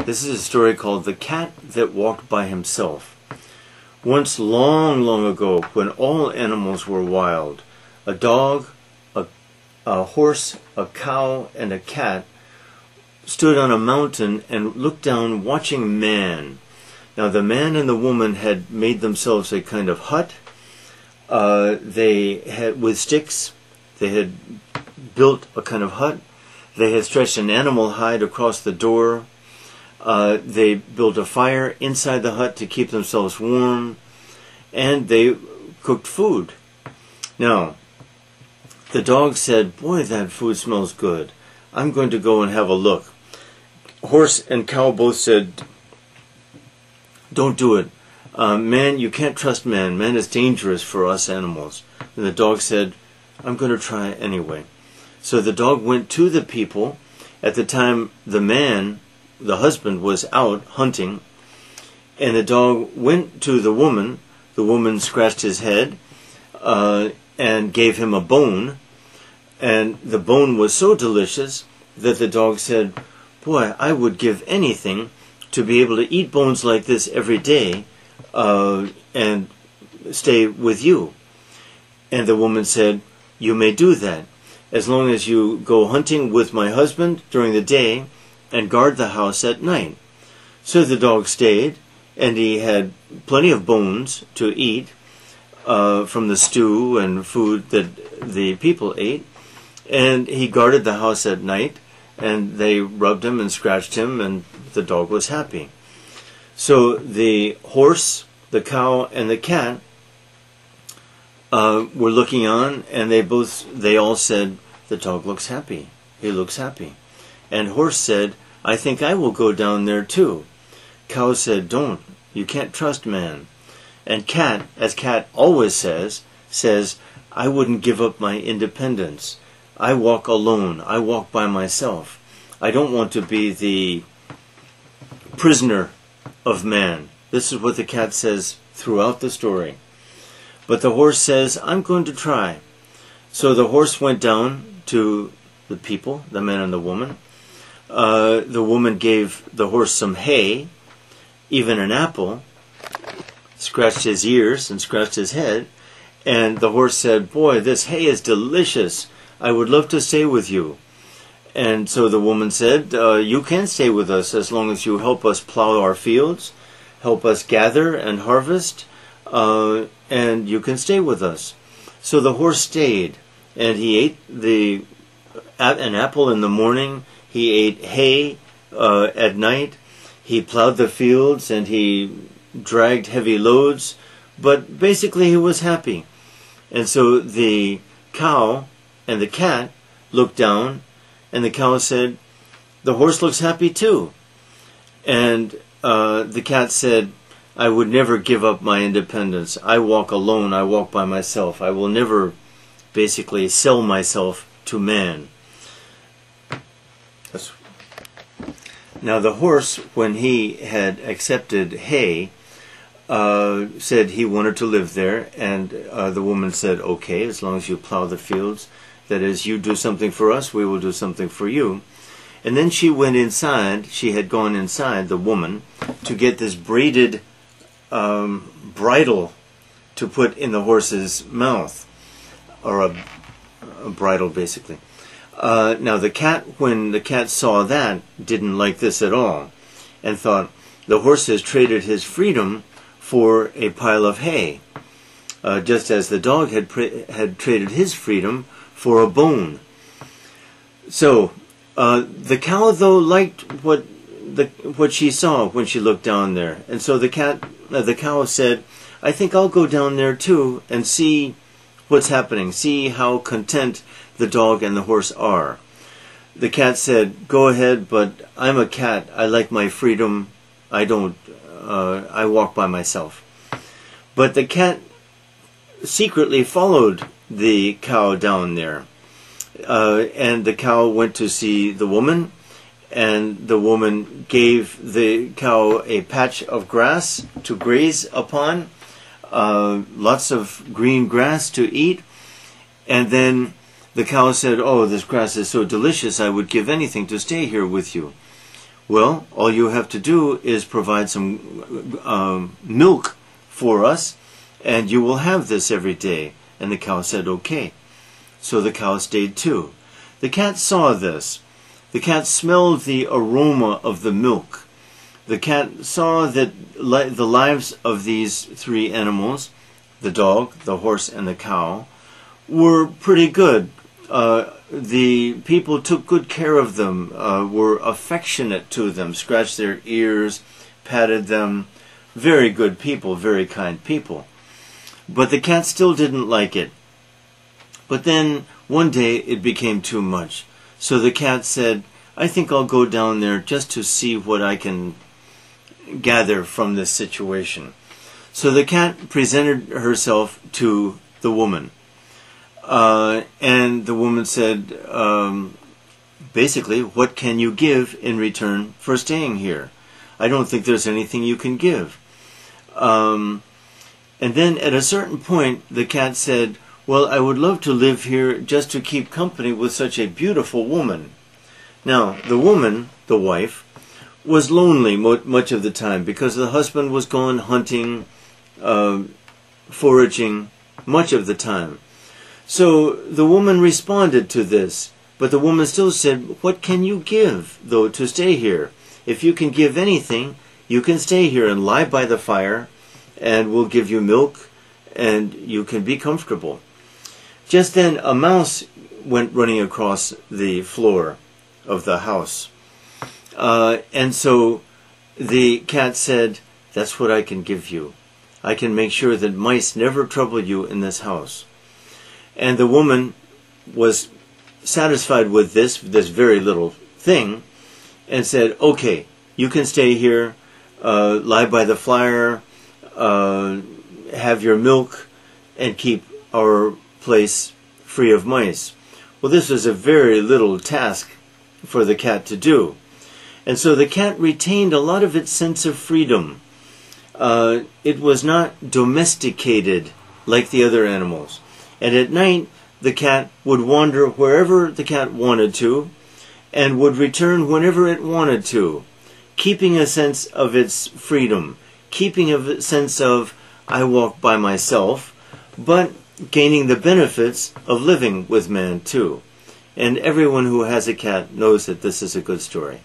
This is a story called The Cat That Walked by Himself. Once long, long ago, when all animals were wild, a dog, a horse, a cow, and a cat stood on a mountain and looked down watching man. Now the man and the woman had made themselves a kind of hut. They had, with sticks, they had built a kind of hut. They had stretched an animal hide across the door. They built a fire inside the hut to keep themselves warm. And they cooked food. Now, the dog said, "Boy, that food smells good. I'm going to go and have a look." Horse and cow both said, "Don't do it. Man, you can't trust man. Man is dangerous for us animals." And the dog said, "I'm going to try anyway." So the dog went to the people. At the time, the man, the husband, was out hunting. And the dog went to the woman. The woman scratched his head and gave him a bone. And the bone was so delicious that the dog said, "Boy, I would give anything to be able to eat bones like this every day and stay with you." And the woman said, "You may do that, as long as you go hunting with my husband during the day and guard the house at night." So the dog stayed, and he had plenty of bones to eat from the stew and food that the people ate. And he guarded the house at night, and they rubbed him and scratched him, and the dog was happy. So the horse, the cow, and the cat were looking on, and they all said, "The dog looks happy. He looks happy." And horse said, "I think I will go down there too." Cow said, "Don't. You can't trust man." And cat, as cat always says, "I wouldn't give up my independence. I walk alone. I walk by myself. I don't want to be the prisoner of man." This is what the cat says throughout the story. But the horse says, "I'm going to try." So the horse went down to the people, the man and the woman. The woman gave the horse some hay, even an apple, scratched his ears and scratched his head. And the horse said, "Boy, this hay is delicious. I would love to stay with you." And so the woman said, "You can stay with us as long as you help us plow our fields, help us gather and harvest, and you can stay with us." So the horse stayed, and he ate an apple in the morning. He ate hay at night. He plowed the fields, and he dragged heavy loads. But basically he was happy. And so the cow and the cat looked down, and the cow said, "The horse looks happy too." And the cat said, "I would never give up my independence. I walk alone. I walk by myself. I will never basically sell myself to man." Now the horse, when he had accepted hay, said he wanted to live there, and the woman said, "Okay, as long as you plow the fields, that is, you do something for us, we will do something for you." And then she went inside, she had gone inside, the woman, to get this braided bridle to put in the horse's mouth, or a bridle basically. Now the cat, when the cat saw that, didn't like this at all, and thought, the horse has traded his freedom for a pile of hay, just as the dog had traded his freedom for a bone. So the cow, though, liked what she saw when she looked down there, and so the cow said, "I think I'll go down there too and see what's happening, see how content the dog and the horse are." The cat said, "Go ahead, but I'm a cat. I like my freedom. I walk by myself." But the cat secretly followed the cow down there. And the cow went to see the woman, and the woman gave the cow a patch of grass to graze upon, lots of green grass to eat. And then the cow said, "Oh, this grass is so delicious, I would give anything to stay here with you." Well, all you have to do is provide some milk for us, and you will have this every day. And the cow said, okay. So the cow stayed too. The cat saw this. The cat smelled the aroma of the milk. The cat saw that the lives of these three animals, the dog, the horse, and the cow, were pretty good. The people took good care of them, were affectionate to them, scratched their ears, patted them. Very good people, very kind people. But the cat still didn't like it. But then one day it became too much. So the cat said, I think I'll go down there just to see what I can gather from this situation. So the cat presented herself to the woman. And the woman said, basically, what can you give in return for staying here? I don't think there's anything you can give. And then at a certain point, the cat said, well, I would love to live here just to keep company with such a beautiful woman. Now, the woman, the wife, was lonely much of the time because the husband was gone hunting, foraging, much of the time. So the woman responded to this, but the woman still said, what can you give, though, to stay here? If you can give anything, you can stay here and lie by the fire, and we'll give you milk, and you can be comfortable. Just then, a mouse went running across the floor of the house. And so the cat said, that's what I can give you. I can make sure that mice never trouble you in this house. And the woman was satisfied with this very little thing, and said, okay, you can stay here, lie by the fire, have your milk, and keep our place free of mice. Well, this was a very little task for the cat to do. And so the cat retained a lot of its sense of freedom. It was not domesticated like the other animals. And at night, the cat would wander wherever the cat wanted to, and would return whenever it wanted to, keeping a sense of its freedom, keeping a sense of, I walk by myself, but gaining the benefits of living with man too. And everyone who has a cat knows that this is a good story.